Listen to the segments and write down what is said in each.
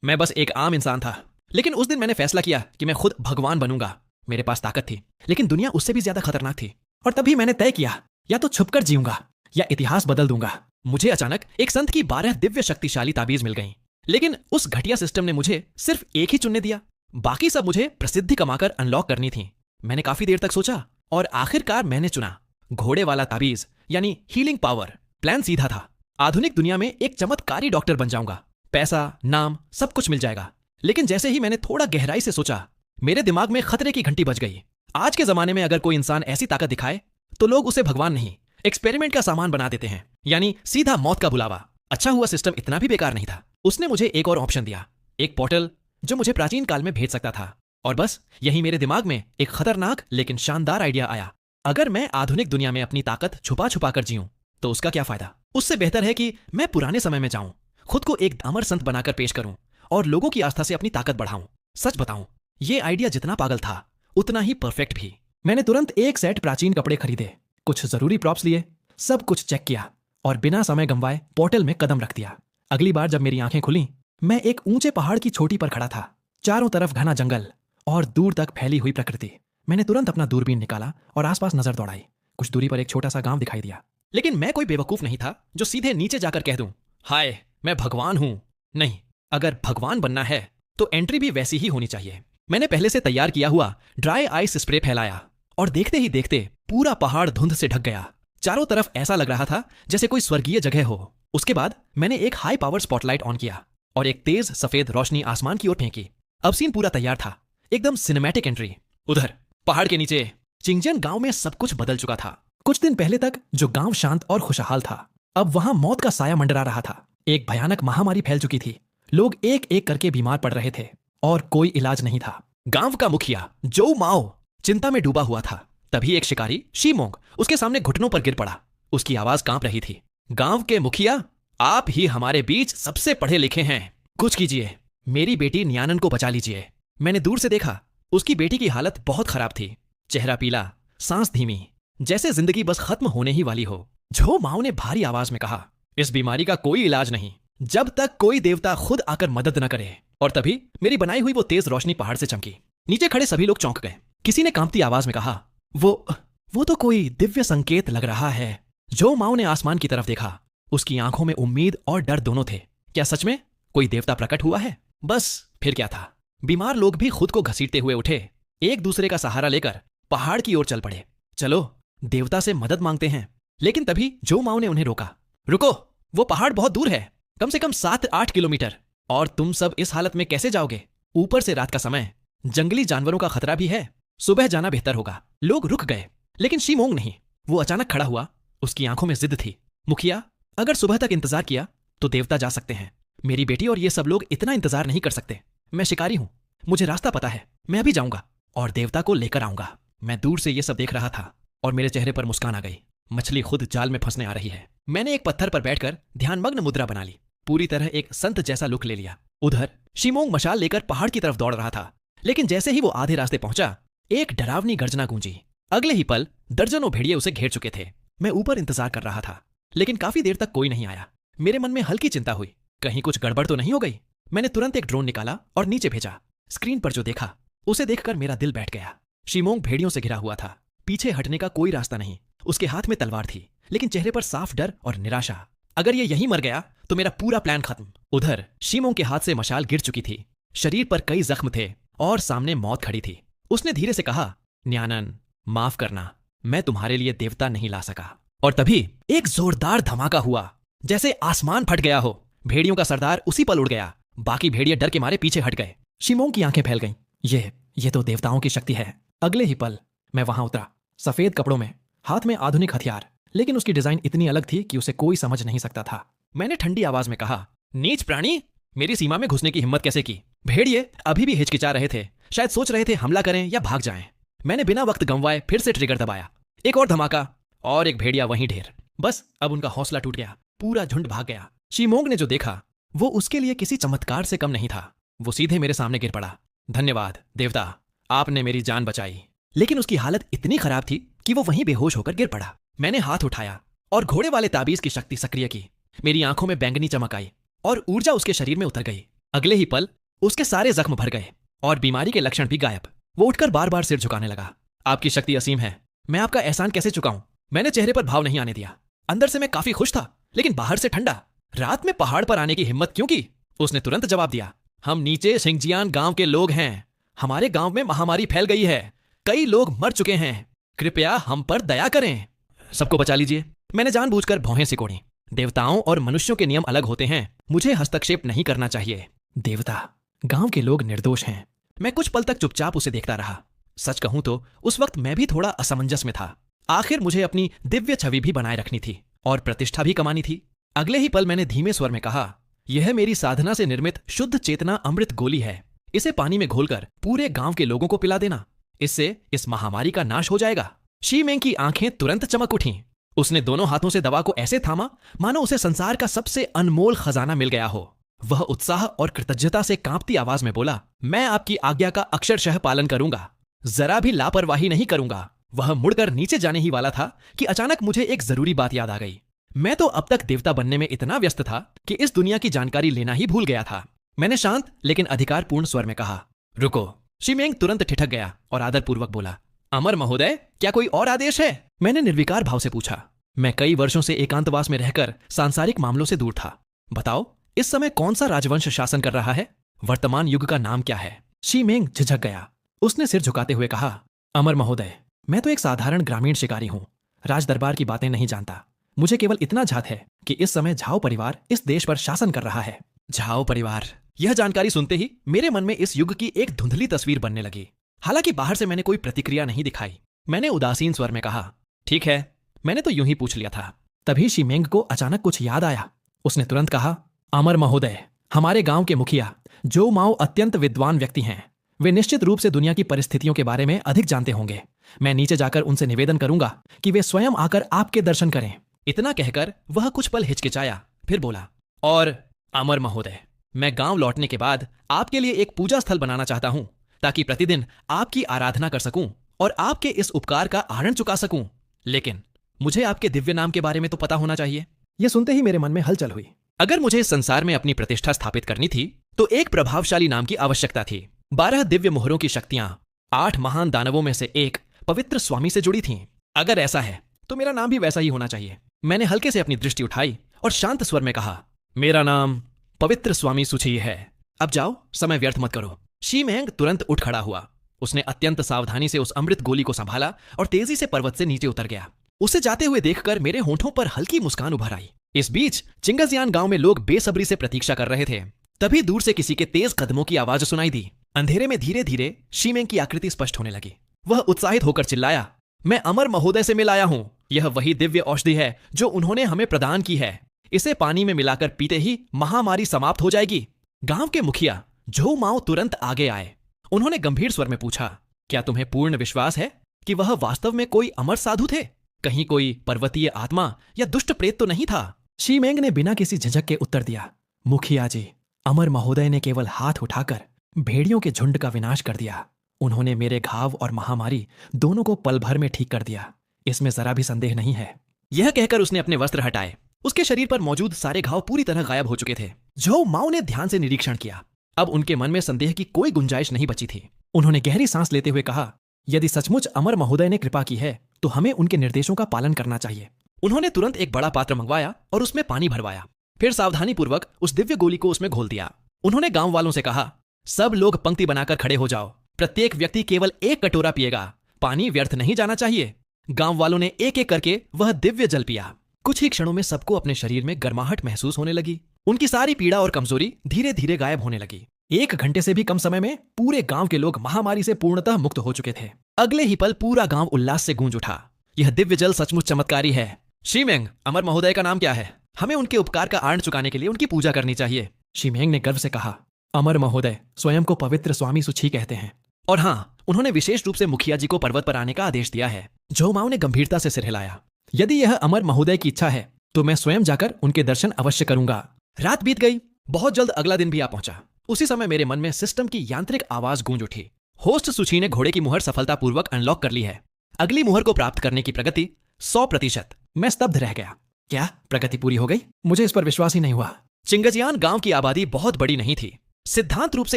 मैं बस एक आम इंसान था। लेकिन उस दिन मैंने फैसला किया कि मैं खुद भगवान बनूंगा। मेरे पास ताकत थी, लेकिन दुनिया उससे भी ज्यादा खतरनाक थी। और तभी मैंने तय किया, या तो छुपकर जीऊंगा या इतिहास बदल दूंगा। मुझे अचानक एक संत की 12 दिव्य शक्तिशाली ताबीज मिल गईं। लेकिन उस घटिया सिस्टम ने मुझे सिर्फ एक ही चुनने दिया। बाकी सब मुझे प्रसिद्धि कमाकर अनलॉक करनी थी। मैंने काफी देर तक सोचा और आखिरकार मैंने चुना घोड़े वाला ताबीज, यानी हीलिंग पावर। प्लान सीधा था, आधुनिक दुनिया में एक चमत्कारी डॉक्टर बन जाऊंगा। पैसा, नाम, सब कुछ मिल जाएगा। लेकिन जैसे ही मैंने थोड़ा गहराई से सोचा, मेरे दिमाग में खतरे की घंटी बज गई। आज के जमाने में अगर कोई इंसान ऐसी ताकत दिखाए तो लोग उसे भगवान नहीं, एक्सपेरिमेंट का सामान बना देते हैं, यानी सीधा मौत का बुलावा। अच्छा हुआ सिस्टम इतना भी बेकार नहीं था। उसने मुझे एक और ऑप्शन दिया, एक पोर्टल जो मुझे प्राचीन काल में भेज सकता था। और बस यही मेरे दिमाग में एक खतरनाक लेकिन शानदार आइडिया आया। अगर मैं आधुनिक दुनिया में अपनी ताकत छुपा छुपा कर जीऊं तो उसका क्या फायदा। उससे बेहतर है कि मैं पुराने समय में जाऊं, खुद को एक अमर संत बनाकर पेश करूं और लोगों की आस्था से अपनी ताकत बढ़ाऊं। सच बताऊं, ये आइडिया जितना पागल था उतना ही परफेक्ट भी। मैंने तुरंत एक सेट प्राचीन कपड़े खरीदे, कुछ जरूरी प्रॉप्स लिए, सब कुछ चेक किया और बिना समय गंवाए पोर्टल में कदम रख दिया। अगली बार जब मेरी आंखें खुली, मैं एक ऊंचे पहाड़ की चोटी पर खड़ा था। चारों तरफ घना जंगल और दूर तक फैली हुई प्रकृति। मैंने तुरंत अपना दूरबीन निकाला और आसपास नजर दौड़ाई। कुछ दूरी पर एक छोटा सा गांव दिखाई दिया। लेकिन मैं कोई बेवकूफ नहीं था जो सीधे नीचे जाकर कह दूं, हाय मैं भगवान हूं। नहीं, अगर भगवान बनना है तो एंट्री भी वैसी ही होनी चाहिए। मैंने पहले से तैयार किया हुआ ड्राई आइस स्प्रे फैलाया और देखते ही देखते पूरा पहाड़ धुंध से ढक गया। चारों तरफ ऐसा लग रहा था जैसे कोई स्वर्गीय जगह हो। उसके बाद मैंने एक हाई पावर स्पॉटलाइट ऑन किया और एक तेज सफेद रोशनी आसमान की ओर फेंकी। अब सीन पूरा तैयार था, एकदम सिनेमैटिक एंट्री। उधर पहाड़ के नीचे चिंगजन गांव में सब कुछ बदल चुका था। कुछ दिन पहले तक जो गांव शांत और खुशहाल था, अब वहां मौत का साया मंडरा रहा था। एक भयानक महामारी फैल चुकी थी। लोग एक एक करके बीमार पड़ रहे थे और कोई इलाज नहीं था। गांव का मुखिया जो माओ चिंता में डूबा हुआ था। तभी एक शिकारी शीमोंग उसके सामने घुटनों पर गिर पड़ा। उसकी आवाज कांप रही थी, गांव के मुखिया, आप ही हमारे बीच सबसे पढ़े लिखे हैं, कुछ कीजिए, मेरी बेटी न्यानन को बचा लीजिए। मैंने दूर से देखा, उसकी बेटी की हालत बहुत खराब थी। चेहरा पीला, सांस धीमी, जैसे जिंदगी बस खत्म होने ही वाली हो। झो माओ ने भारी आवाज में कहा, इस बीमारी का कोई इलाज नहीं जब तक कोई देवता खुद आकर मदद न करे। और तभी मेरी बनाई हुई वो तेज रोशनी पहाड़ से चमकी। नीचे खड़े सभी लोग चौंक गए। किसी ने कांपती आवाज में कहा, वो तो कोई दिव्य संकेत लग रहा है। जो माओ ने आसमान की तरफ देखा। उसकी आंखों में उम्मीद और डर दोनों थे। क्या सच में कोई देवता प्रकट हुआ है? बस फिर क्या था, बीमार लोग भी खुद को घसीटते हुए उठे, एक दूसरे का सहारा लेकर पहाड़ की ओर चल पड़े। चलो देवता से मदद मांगते हैं। लेकिन तभी जो माओ ने उन्हें रोका, रुको, वो पहाड़ बहुत दूर है, कम से कम 7-8 किलोमीटर। और तुम सब इस हालत में कैसे जाओगे? ऊपर से रात का समय, जंगली जानवरों का खतरा भी है, सुबह जाना बेहतर होगा। लोग रुक गए, लेकिन शीमोंग नहीं। वो अचानक खड़ा हुआ, उसकी आंखों में जिद थी। मुखिया, अगर सुबह तक इंतजार किया तो देवता जा सकते हैं। मेरी बेटी और ये सब लोग इतना इंतजार नहीं कर सकते। मैं शिकारी हूं, मुझे रास्ता पता है, मैं अभी जाऊंगा और देवता को लेकर आऊंगा। मैं दूर से ये सब देख रहा था और मेरे चेहरे पर मुस्कान आ गई। मछली खुद जाल में फंसने आ रही है। मैंने एक पत्थर पर बैठकर ध्यानमग्न मुद्रा बना ली, पूरी तरह एक संत जैसा लुक ले लिया। उधर शीमोंग मशाल लेकर पहाड़ की तरफ दौड़ रहा था। लेकिन जैसे ही वो आधे रास्ते पहुंचा, एक डरावनी गर्जना गूंजी। अगले ही पल दर्जनों भेड़िए उसे घेर चुके थे। मैं ऊपर इंतजार कर रहा था, लेकिन काफी देर तक कोई नहीं आया। मेरे मन में हल्की चिंता हुई, कहीं कुछ गड़बड़ तो नहीं हो गई। मैंने तुरंत एक ड्रोन निकाला और नीचे भेजा। स्क्रीन पर जो देखा उसे देखकर मेरा दिल बैठ गया। शीमोंग भेड़ियों से घिरा हुआ था, पीछे हटने का कोई रास्ता नहीं। उसके हाथ में तलवार थी, लेकिन चेहरे पर साफ डर और निराशा। अगर ये यहीं मर गया तो मेरा पूरा प्लान खत्म। उधर शीमोंग के हाथ से मशाल गिर चुकी थी, शरीर पर कई जख्म थे और सामने मौत खड़ी थी। उसने धीरे से कहा, न्यानन, माफ करना, मैं तुम्हारे लिए देवता नहीं ला सका। और तभी एक जोरदार धमाका हुआ, जैसे आसमान फट गया हो। भेड़ियों का सरदार उसी पल उड़ गया। बाकी भेड़िए डर के मारे पीछे हट गए। शीमोंग की आंखें फैल गईं। ये तो देवताओं की शक्ति है। अगले ही पल मैं वहां उतरा, सफेद कपड़ों में, हाथ में आधुनिक हथियार, लेकिन उसकी डिजाइन इतनी अलग थी कि उसे कोई समझ नहीं सकता था। मैंने ठंडी आवाज में कहा, नीच प्राणी, मेरी सीमा में घुसने की हिम्मत कैसे की? भेड़िए अभी भी हिचकिचा रहे थे, शायद सोच रहे थे हमला करें या भाग जाएं। मैंने बिना वक्त गंवाए फिर से ट्रिगर दबाया। एक और धमाका और एक भेड़िया वहीं ढेर। बस अब उनका हौसला टूट गया, पूरा झुंड भाग गया। शीमोंग ने जो देखा वो उसके लिए किसी चमत्कार से कम नहीं था। वो सीधे मेरे सामने गिर पड़ा। धन्यवाद देवता, आपने मेरी जान बचाई। लेकिन उसकी हालत इतनी खराब थी कि वो वहीं बेहोश होकर गिर पड़ा। मैंने हाथ उठाया और घोड़े वाले ताबीज की शक्ति सक्रिय की। मेरी आंखों में बैंगनी चमक आई और ऊर्जा उसके शरीर में उतर गई। अगले ही पल उसके सारे जख्म भर गए और बीमारी के लक्षण भी गायब। वो उठकर बार बार सिर झुकाने लगा। आपकी शक्ति असीम है, मैं आपका एहसान कैसे चुकाऊं? मैंने चेहरे पर भाव नहीं आने दिया। अंदर से मैं काफी खुश था, लेकिन बाहर से ठंडा। रात में पहाड़ पर आने की हिम्मत क्यों की? उसने तुरंत जवाब दिया, हम नीचे शिंगजियान गांव के लोग हैं। हमारे गांव में महामारी फैल गई है, कई लोग मर चुके हैं। कृपया हम पर दया करें, सबको बचा लीजिए। मैंने जानबूझकर भौहें सिकोड़ी। देवताओं और मनुष्यों के नियम अलग होते हैं, मुझे हस्तक्षेप नहीं करना चाहिए। देवता, गांव के लोग निर्दोष हैं। मैं कुछ पल तक चुपचाप उसे देखता रहा। सच कहूं तो उस वक्त मैं भी थोड़ा असमंजस में था। आखिर मुझे अपनी दिव्य छवि भी बनाए रखनी थी और प्रतिष्ठा भी कमानी थी। अगले ही पल मैंने धीमे स्वर में कहा, यह मेरी साधना से निर्मित शुद्ध चेतना अमृत गोली है। इसे पानी में घोलकर पूरे गांव के लोगों को पिला देना। इससे इस महामारी का नाश हो जाएगा। शी मेंग की आंखें तुरंत चमक उठीं। उसने दोनों हाथों से दवा को ऐसे थामा मानो उसे संसार का सबसे अनमोल खजाना मिल गया हो। वह उत्साह और कृतज्ञता से कांपती आवाज में बोला, मैं आपकी आज्ञा का अक्षरशः पालन करूंगा, जरा भी लापरवाही नहीं करूंगा। वह मुड़कर नीचे जाने ही वाला था कि अचानक मुझे एक जरूरी बात याद आ गई। मैं तो अब तक देवता बनने में इतना व्यस्त था कि इस दुनिया की जानकारी लेना ही भूल गया था। मैंने शांत लेकिन अधिकारपूर्ण स्वर में कहा, रुको। शी मेंग तुरंत ठिठक गया और आदरपूर्वक बोला, अमर महोदय, क्या कोई और आदेश है? मैंने निर्विकार भाव से पूछा। मैं कई वर्षों से एकांतवास में रहकर सांसारिक मामलों से दूर था। बताओ, इस समय कौन सा राजवंश शासन कर रहा है? वर्तमान युग का नाम क्या है? शी मेंग झिझक गया। उसने सिर झुकाते हुए कहा, अमर महोदय, मैं तो एक साधारण ग्रामीण शिकारी हूं, राज दरबार की बातें नहीं जानता। मुझे केवल इतना ज्ञात है कि इस समय झाओ परिवार इस देश पर शासन कर रहा है। झाओ परिवार, यह जानकारी सुनते ही मेरे मन में इस युग की एक धुंधली तस्वीर बनने लगी। हालांकि बाहर से मैंने कोई प्रतिक्रिया नहीं दिखाई। मैंने उदासीन स्वर में कहा, ठीक है, मैंने तो यूं ही पूछ लिया था। तभी शी मेंग को अचानक कुछ याद आया। उसने तुरंत कहा, अमर महोदय, हमारे गांव के मुखिया जो माओ अत्यंत विद्वान व्यक्ति हैं। वे निश्चित रूप से दुनिया की परिस्थितियों के बारे में अधिक जानते होंगे। मैं नीचे जाकर उनसे निवेदन करूंगा कि वे स्वयं आकर आपके दर्शन करें। इतना कहकर वह कुछ पल हिचकिचाया, फिर बोला, और अमर महोदय, मैं गांव लौटने के बाद आपके लिए एक पूजा स्थल बनाना चाहता हूं, ताकि प्रतिदिन आपकी आराधना कर सकूं और आपके इस उपकार का आरण चुका सकूं। लेकिन मुझे आपके दिव्य नाम के बारे में तो पता होना चाहिए। यह सुनते ही मेरे मन में हलचल हुई। अगर मुझे इस संसार में अपनी प्रतिष्ठा स्थापित करनी थी तो एक प्रभावशाली नाम की आवश्यकता थी। 12 दिव्य मोहरों की शक्तियां 8 महान दानवों में से एक पवित्र स्वामी से जुड़ी थीं। अगर ऐसा है तो मेरा नाम भी वैसा ही होना चाहिए। मैंने हल्के से अपनी दृष्टि उठाई और शांत स्वर में कहा, मेरा नाम पवित्र स्वामी सुची है। अब जाओ, समय व्यर्थ मत करो। शी मेंग तुरंत उठ खड़ा हुआ। उसने अत्यंत सावधानी से उस अमृत गोली को संभाला और तेजी से पर्वत से नीचे उतर गया। उसे जाते हुए देखकर मेरे होंठों पर हल्की मुस्कान उभर आई। इस बीच चिंगजियान गांव में लोग बेसब्री से प्रतीक्षा कर रहे थे। तभी दूर से किसी के तेज कदमों की आवाज सुनाई दी। अंधेरे में धीरे धीरे शी मेंग की आकृति स्पष्ट होने लगी। वह उत्साहित होकर चिल्लाया, मैं अमर महोदय से मिल आया हूं। यह वही दिव्य औषधि है जो उन्होंने हमें प्रदान की है। इसे पानी में मिलाकर पीते ही महामारी समाप्त हो जाएगी। गांव के मुखिया झो माओ तुरंत आगे आए। उन्होंने गंभीर स्वर में पूछा, क्या तुम्हें पूर्ण विश्वास है कि वह वास्तव में कोई अमर साधु थे? कहीं कोई पर्वतीय आत्मा या दुष्ट प्रेत तो नहीं था? शी मेंग ने बिना किसी झिझक के उत्तर दिया, मुखिया जी, अमर महोदय ने केवल हाथ उठाकर भेड़ियों के झुंड का विनाश कर दिया। उन्होंने मेरे घाव और महामारी दोनों को पल भर में ठीक कर दिया। इसमें जरा भी संदेह नहीं है। यह कहकर उसने अपने वस्त्र हटाए। उसके शरीर पर मौजूद सारे घाव पूरी तरह गायब हो चुके थे। झो माओ ने ध्यान से निरीक्षण किया। अब उनके मन में संदेह की कोई गुंजाइश नहीं बची थी। उन्होंने गहरी सांस लेते हुए कहा, यदि सचमुच अमर महोदय ने कृपा की है तो हमें उनके निर्देशों का पालन करना चाहिए। उन्होंने तुरंत एक बड़ा पात्र मंगवाया और उसमें पानी भरवाया। फिर सावधानी पूर्वक उस दिव्य गोली को उसमें घोल दिया। उन्होंने गांव वालों से कहा, सब लोग पंक्ति बनाकर खड़े हो जाओ। प्रत्येक व्यक्ति केवल एक कटोरा पिएगा। पानी व्यर्थ नहीं जाना चाहिए। गांव वालों ने एक एक करके वह दिव्य जल पिया। कुछ ही क्षणों में सबको अपने शरीर में गर्माहट महसूस होने लगी। उनकी सारी पीड़ा और कमजोरी धीरे धीरे गायब होने लगी। 1 घंटे से भी कम समय में पूरे गांव के लोग महामारी से पूर्णतः मुक्त हो चुके थे। अगले ही पल पूरा गांव उल्लास से गूंज उठा। यह दिव्य जल सचमुच चमत्कारी है। शी मेंग, अमर महोदय का नाम क्या है? हमें उनके उपकार का आर्ण चुकाने के लिए उनकी पूजा करनी चाहिए। शी मेंग ने गर्व से कहा, अमर महोदय स्वयं को पवित्र स्वामी सुची कहते हैं। और हाँ, उन्होंने विशेष रूप से मुखिया जी को पर्वत पर आने का आदेश दिया है। झो माओ ने गंभीरता से सिर हिलाया। यदि यह अमर महोदय की इच्छा है तो मैं स्वयं जाकर उनके दर्शन अवश्य करूंगा। रात बीत गई। बहुत जल्द अगला दिन भी आ पहुंचा। उसी समय मेरे मन में सिस्टम की यांत्रिक आवाज गूंज उठी। होस्ट सुची ने घोड़े की मुहर सफलतापूर्वक अनलॉक कर ली है। अगली मुहर को प्राप्त करने की प्रगति 100%। मैं स्तब्ध रह गया। क्या प्रगति पूरी हो गई? मुझे इस पर विश्वास ही नहीं हुआ। चिंगजियान गांव की आबादी बहुत बड़ी नहीं थी। सिद्धांत रूप से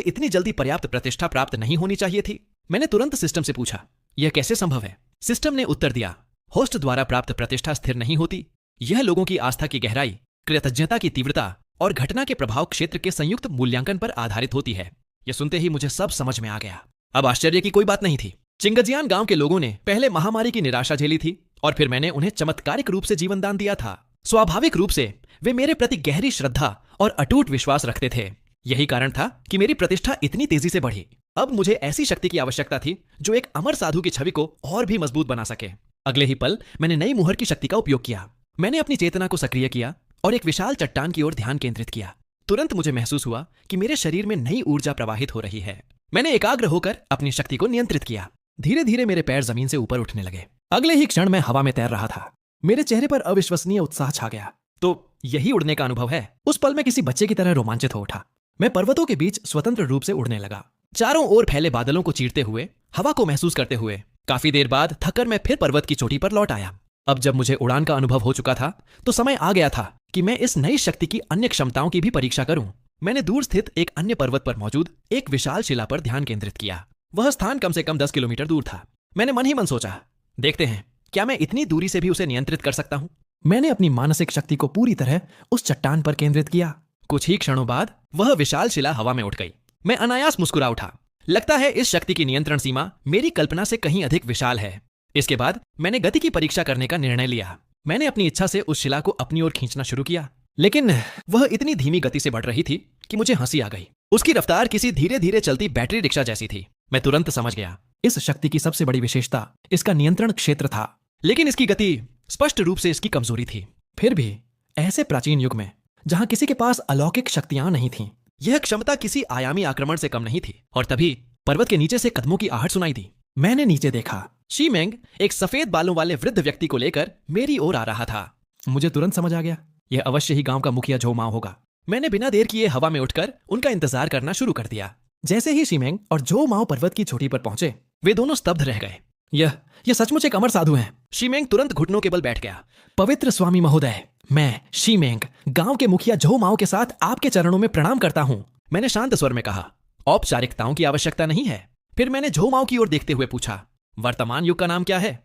इतनी जल्दी पर्याप्त प्रतिष्ठा प्राप्त नहीं होनी चाहिए थी। मैंने तुरंत सिस्टम से पूछा, यह कैसे संभव है? सिस्टम ने उत्तर दिया, होस्ट द्वारा प्राप्त प्रतिष्ठा स्थिर नहीं होती। यह लोगों की आस्था की गहराई, कृतज्ञता की तीव्रता और घटना के प्रभाव क्षेत्र के संयुक्त मूल्यांकन पर आधारित होती है। यह सुनते ही मुझे सब समझ में आ गया। अब आश्चर्य की कोई बात नहीं थी। चिंगजियान गांव के लोगों ने पहले महामारी की निराशा झेली थी और फिर मैंने उन्हें चमत्कारिक रूप से जीवन दान दिया था। स्वाभाविक रूप से वे मेरे प्रति गहरी श्रद्धा और अटूट विश्वास रखते थे। यही कारण था कि मेरी प्रतिष्ठा इतनी तेजी से बढ़ी। अब मुझे ऐसी शक्ति की आवश्यकता थी जो एक अमर साधु की छवि को और भी मजबूत बना सके। अगले ही पल मैंने नई मुहर की शक्ति का उपयोग किया। मैंने अपनी चेतना को सक्रिय किया और एक विशाल चट्टान की ओर ध्यान केंद्रित किया। तुरंत मुझे महसूस हुआ कि मेरे शरीर में नई ऊर्जा प्रवाहित हो रही है। मैंने एकाग्र होकर अपनी शक्ति को नियंत्रित किया। धीरे धीरे मेरे पैर जमीन से ऊपर उठने लगे। अगले ही क्षण मैं हवा में तैर रहा था। मेरे चेहरे पर अविश्वसनीय उत्साह छा गया। तो यही उड़ने का अनुभव है। उस पल में किसी बच्चे की तरह रोमांचित हो उठा। मैं पर्वतों के बीच स्वतंत्र रूप से उड़ने लगा, चारों ओर फैले बादलों को चीरते हुए, हवा को महसूस करते हुए। काफी देर बाद थककर मैं फिर पर्वत की चोटी पर लौट आया। अब जब मुझे उड़ान का अनुभव हो चुका था तो समय आ गया था कि मैं इस नई शक्ति की अन्य क्षमताओं की भी परीक्षा करूं। मैंने दूर स्थित एक अन्य पर्वत पर मौजूद एक विशाल शिला पर ध्यान केंद्रित किया। वह स्थान कम से कम 10 किलोमीटर दूर था। मैंने मन ही मन सोचा, देखते हैं क्या मैं इतनी दूरी से भी उसे नियंत्रित कर सकता हूं। मैंने अपनी मानसिक शक्ति को पूरी तरह उस चट्टान पर केंद्रित किया। कुछ ही क्षणों बाद वह विशाल शिला हवा में उठ गई। मैं अनायास मुस्कुरा उठा। लगता है इस शक्ति की नियंत्रण सीमा मेरी कल्पना से कहीं अधिक विशाल है। इसके बाद मैंने गति की परीक्षा करने का निर्णय लिया। मैंने अपनी इच्छा से उस शिला को अपनी ओर खींचना शुरू किया, लेकिन वह इतनी धीमी गति से बढ़ रही थी कि मुझे हंसी आ गई। उसकी रफ्तार किसी धीरे धीरे चलती बैटरी रिक्शा जैसी थी। मैं तुरंत समझ गया, इस शक्ति की सबसे बड़ी विशेषता इसका नियंत्रण क्षेत्र था, लेकिन इसकी गति स्पष्ट रूप से इसकी कमजोरी थी। फिर भी ऐसे प्राचीन युग में जहां किसी के पास अलौकिक शक्तियां नहीं थीं, यह क्षमता किसी आयामी आक्रमण से कम नहीं थी। और तभी पर्वत के नीचे से कदमों की आहट सुनाई दी। मैंने नीचे देखा। शीमेंग एक सफेद बालों वाले वृद्ध व्यक्ति को लेकर मेरी ओर आ रहा था। मुझे तुरंत समझ आ गया, यह अवश्य ही गांव का मुखिया झो माओ होगा। मैंने बिना देर किए हवा में उठकर उनका इंतजार करना शुरू कर दिया। जैसे ही शीमेंग और झो माओ पर्वत की चोटी पर पहुंचे, वे दोनों स्तब्ध रह गए। यह सचमुच एक अमर साधु हैं। शीमेंग तुरंत घुटनों के बल बैठ गया। पवित्र स्वामी महोदय, मैं शीमेंग गांव के मुखिया झो माओ के साथ आपके चरणों में प्रणाम करता हूं। मैंने शांत स्वर में कहा, औपचारिकताओं की आवश्यकता नहीं है। फिर मैंने झो माओ की ओर देखते हुए पूछा, वर्तमान युग का नाम क्या है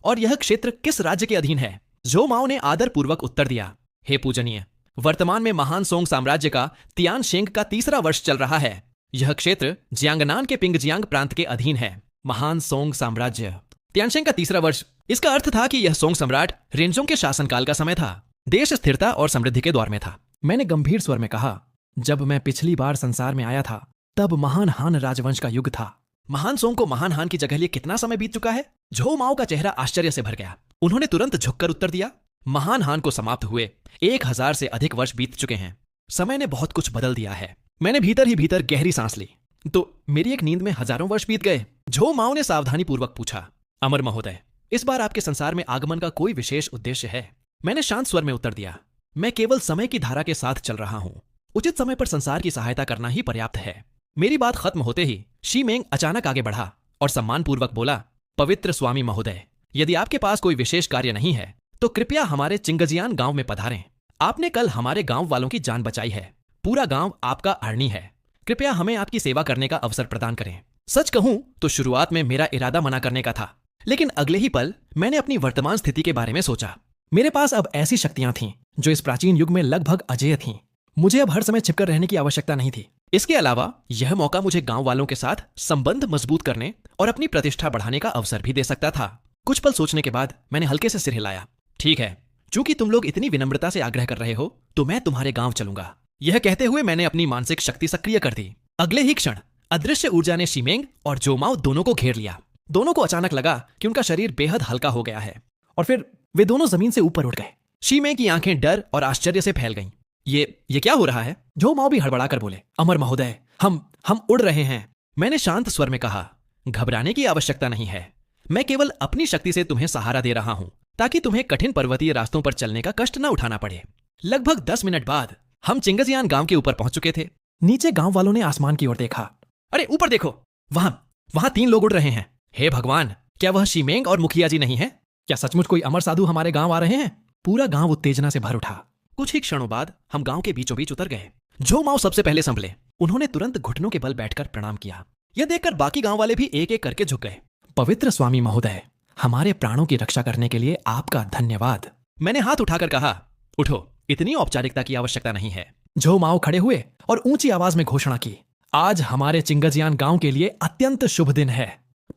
और यह क्षेत्र किस राज्य के अधीन है? झो माओ ने आदर पूर्वक उत्तर दिया, हे पूजनीय, वर्तमान में महान सोंग साम्राज्य का तियान शेंग का 3रा वर्ष चल रहा है। यह क्षेत्र जियांगनान के पिंगजियांग प्रांत के अधीन है। महान सोंग साम्राज्य, तियानशेंग का 3रा वर्ष। इसका अर्थ था कि यह सोंग सम्राट रेंजोंग के शासनकाल का समय था। देश स्थिरता और समृद्धि के दौर में था। मैंने गंभीर स्वर में कहा, जब मैं पिछली बार संसार में आया था तब महान हान राजवंश का युग था। महान सोंग को महान हान की जगह लिए कितना समय बीत चुका है? झो माओ का चेहरा आश्चर्य से भर गया। उन्होंने तुरंत झुककर उत्तर दिया, महान हान को समाप्त हुए 1000 से अधिक वर्ष बीत चुके हैं। समय ने बहुत कुछ बदल दिया है। मैंने भीतर ही भीतर गहरी सांस ली। तो मेरी एक नींद में हजारों वर्ष बीत गए? झो माओ ने सावधानी पूर्वक पूछा। अमर महोदय, इस बार आपके संसार में आगमन का कोई विशेष उद्देश्य है? मैंने शांत स्वर में उत्तर दिया, मैं केवल समय की धारा के साथ चल रहा हूं। उचित समय पर संसार की सहायता करना ही पर्याप्त है। मेरी बात खत्म होते ही शीमेंग अचानक आगे बढ़ा और सम्मानपूर्वक बोला, पवित्र स्वामी महोदय, यदि आपके पास कोई विशेष कार्य नहीं है तो कृपया हमारे चिंगजियान गांव में पधारें। आपने कल हमारे गांव वालों की जान बचाई है। पूरा गांव आपका आर्णी है। कृपया हमें आपकी सेवा करने का अवसर प्रदान करें। सच कहूं तो शुरुआत में मेरा इरादा मना करने का था, लेकिन अगले ही पल मैंने अपनी वर्तमान स्थिति के बारे में सोचा। मेरे पास अब ऐसी शक्तियां थीं जो इस प्राचीन युग में लगभग अजेय थीं। मुझे अब हर समय छिपकर रहने की आवश्यकता नहीं थी। इसके अलावा यह मौका मुझे गांव वालों के साथ संबंध मजबूत करने और अपनी प्रतिष्ठा बढ़ाने का अवसर भी दे सकता था। कुछ पल सोचने के बाद मैंने हल्के से सिर हिलाया। ठीक है, चूंकि तुम लोग इतनी विनम्रता से आग्रह कर रहे हो तो मैं तुम्हारे गांव चलूंगा। यह कहते हुए मैंने अपनी मानसिक शक्ति सक्रिय कर दी। अगले ही क्षण अदृश्य ऊर्जा ने शीमेंग और झो माओ दोनों को घेर लिया। दोनों को अचानक लगा कि उनका शरीर बेहद हल्का हो गया है और फिर वे दोनों जमीन से ऊपर उठ गए। शीमेंग की आंखें डर और आश्चर्य से फैल गईं। ये क्या हो रहा है? झो माओ भी हड़बड़ा कर बोले, अमर महोदय, हम उड़ रहे हैं। मैंने शांत स्वर में कहा, घबराने की आवश्यकता नहीं है। मैं केवल अपनी शक्ति से तुम्हें सहारा दे रहा हूं ताकि तुम्हें कठिन पर्वतीय रास्तों पर चलने का कष्ट न उठाना पड़े। लगभग 10 मिनट बाद हम चिंगजियान गांव के ऊपर पहुंच चुके थे। नीचे गांव वालों ने आसमान की ओर देखा। अरे ऊपर देखो, वहां 3 लोग उड़ रहे हैं। हे भगवान, क्या वह शीमेंग और मुखिया जी नहीं है? क्या सचमुच कोई अमर साधु हमारे गांव आ रहे हैं? पूरा गांव उत्तेजना से भर उठा। कुछ ही क्षणों बाद हम गांव के बीचों बीच उतर गए। झो माओ सबसे पहले संभले। उन्होंने तुरंत घुटनों के बल बैठकर प्रणाम किया। यह देखकर बाकी गांव वाले भी एक एक करके झुक गए। पवित्र स्वामी महोदय, हमारे प्राणों की रक्षा करने के लिए आपका धन्यवाद। मैंने हाथ उठाकर कहा, उठो, इतनी औपचारिकता की आवश्यकता नहीं है। झो माओ खड़े हुए और ऊंची आवाज में घोषणा की, आज हमारे चिंगजियान गांव के लिए अत्यंत शुभ दिन है।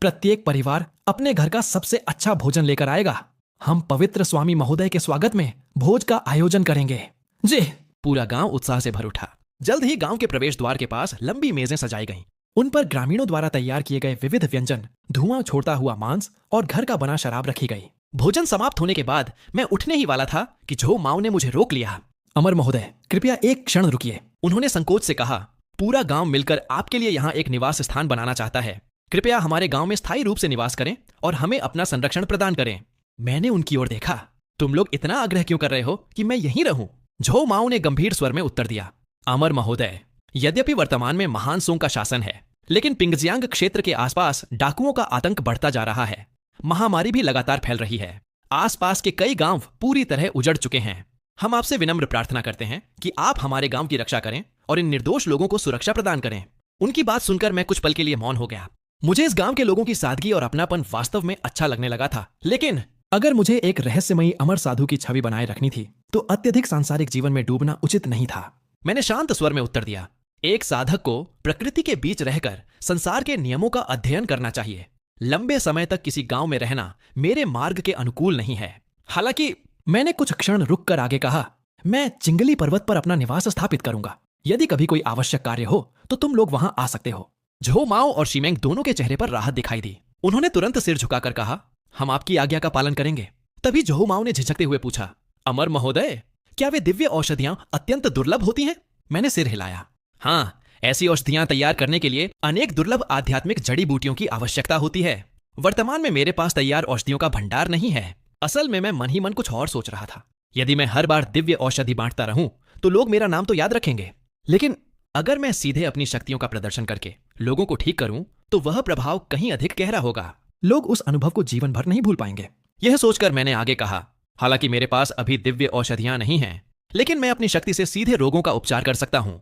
प्रत्येक परिवार अपने घर का सबसे अच्छा भोजन लेकर आएगा। हम पवित्र स्वामी महोदय के स्वागत में भोज का आयोजन करेंगे। जी। पूरा गांव उत्साह से भर उठा। जल्द ही गांव के प्रवेश द्वार के पास लंबी मेजें सजाई गईं। उन पर ग्रामीणों द्वारा तैयार किए गए विविध व्यंजन, धुआं छोड़ता हुआ मांस और घर का बना शराब रखी गई। भोजन समाप्त होने के बाद मैं उठने ही वाला था कि झो माओ ने मुझे रोक लिया। अमर महोदय, कृपया एक क्षण रुकिए। उन्होंने संकोच से कहा, पूरा गांव मिलकर आपके लिए यहाँ एक निवास स्थान बनाना चाहता है। कृपया हमारे गांव में स्थायी रूप से निवास करें और हमें अपना संरक्षण प्रदान करें। मैंने उनकी ओर देखा। तुम लोग इतना आग्रह क्यों कर रहे हो कि मैं यहीं रहूं? झो माओ ने गंभीर स्वर में उत्तर दिया, अमर महोदय, यद्यपि वर्तमान में महान सोंग का शासन है, लेकिन पिंगजियांग क्षेत्र के आसपास डाकुओं का आतंक बढ़ता जा रहा है। महामारी भी लगातार फैल रही है। आसपास के कई गांव पूरी तरह उजड़ चुके हैं। हम आपसे विनम्र प्रार्थना करते हैं कि आप हमारे गांव की रक्षा करें और इन निर्दोष लोगों को सुरक्षा प्रदान करें। उनकी बात सुनकर मैं कुछ पल के लिए मौन हो गया। मुझे इस गांव के लोगों की सादगी और अपनापन वास्तव में अच्छा लगने लगा था, लेकिन अगर मुझे एक रहस्यमयी अमर साधु की छवि बनाए रखनी थी तो अत्यधिक सांसारिक जीवन में डूबना उचित नहीं था। मैंने शांत स्वर में उत्तर दिया, एक साधक को प्रकृति के बीच रहकर संसार के नियमों का अध्ययन करना चाहिए। लंबे समय तक किसी गांव में रहना मेरे मार्ग के अनुकूल नहीं है। हालांकि मैंने कुछ क्षण रुककर आगे कहा, मैं चिंगली पर्वत पर अपना निवास स्थापित करूंगा। यदि कभी कोई आवश्यक कार्य हो तो तुम लोग वहां आ सकते हो। झो माओ और शिमेंग दोनों के चेहरे पर राहत दिखाई दी। उन्होंने तुरंत सिर झुकाकर कहा, हम आपकी आज्ञा का पालन करेंगे। तभी झो माओ ने झिझकते हुए पूछा, अमर महोदय, क्या वे दिव्य औषधियां अत्यंत दुर्लभ होती हैं? मैंने सिर हिलाया। हाँ, ऐसी औषधियां तैयार करने के लिए अनेक दुर्लभ आध्यात्मिक जड़ी बूटियों की आवश्यकता होती है। वर्तमान में मेरे पास तैयार औषधियों का भंडार नहीं है। असल में मैं मन ही मन कुछ और सोच रहा था। यदि मैं हर बार दिव्य औषधि बांटता रहूं तो लोग मेरा नाम तो याद रखेंगे, लेकिन अगर मैं सीधे अपनी शक्तियों का प्रदर्शन करके लोगों को ठीक करूं तो वह प्रभाव कहीं अधिक गहरा होगा। लोग उस अनुभव को जीवन भर नहीं भूल पाएंगे। यह सोचकर मैंने आगे कहा, हालांकि मेरे पास अभी दिव्य औषधियां नहीं हैं, लेकिन मैं अपनी शक्ति से सीधे रोगों का उपचार कर सकता हूं।